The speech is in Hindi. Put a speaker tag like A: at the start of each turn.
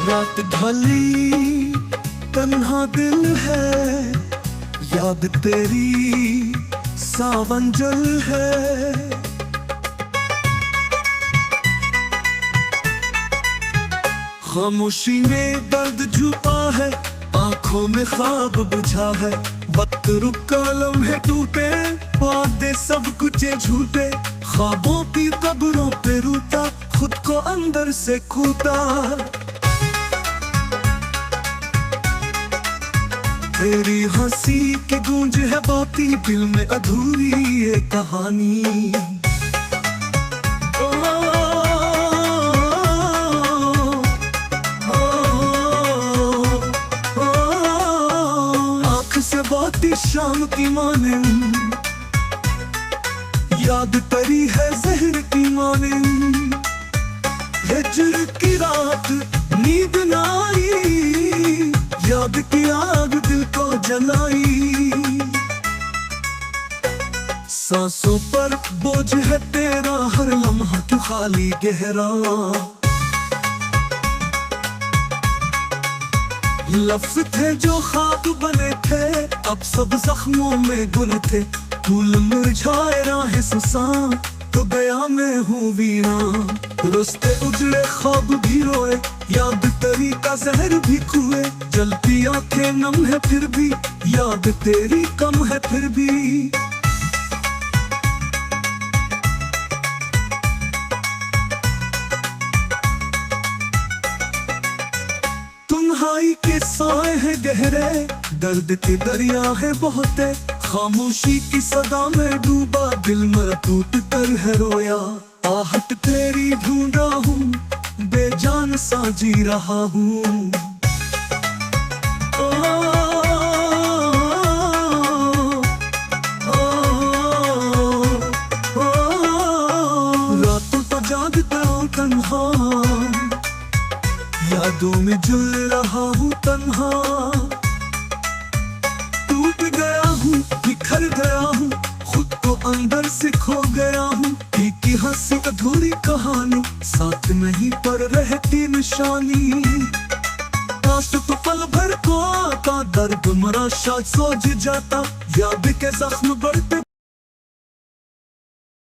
A: रात ढली तन्हा दिल है, याद तेरी सावन जल है। खामोशी में दर्द छुपा है, आंखों में ख्वाब बुझा है। वक्त रुका लम्हे टूटे, वादे सब कुछ झूठे। ख्वाबों की कब्रों पे रूठा, खुद को अंदर से कूदा। तेरी हंसी की गूंज है बाकी दिल में अधूरी ये कहानी। आँख से बाती शाम की माने, याद तरी है जहर की माने। हिजर की रात नींद ना आई, याद की आग दिल को जलाई। सांसों पर बोझ है तेरा, हर लम्हा तू खाली गहरा। लफ्ज थे जो खाक बने थे, अब सब जख्मों में गुल थे। फूल मुरझाए राहें सुसान, तो गया मैं हूँ वीरा। रुस्ते उजड़े ख्वाब भी रोए, याद तेरी का जहर भी कुए। जलती आंखें नम है फिर भी, याद तेरी कम है फिर भी। तन्हाई के साए हैं गहरे, दर्द के दरिया है बहुत। खामोशी की सदा में डूबा, दिल मेरा टूट कर है रोया। आहट तेरी ढूंढ रहा हूँ, बेजान सा जी रहा हूँ। रातों तो जागता हूँ तन्हा, यादों में जुल रहा हूँ तन्हा। टूट गया हूँ, बिखर गया हूँ, खुद को अंदर से खो गया हूँ। की हंसी अधूरी कहानी, साथ नहीं पर रहती निशानी। काश तो पल भर को आता, दर्द मरा शायद सोच जाता। याद के जख्म बढ़ते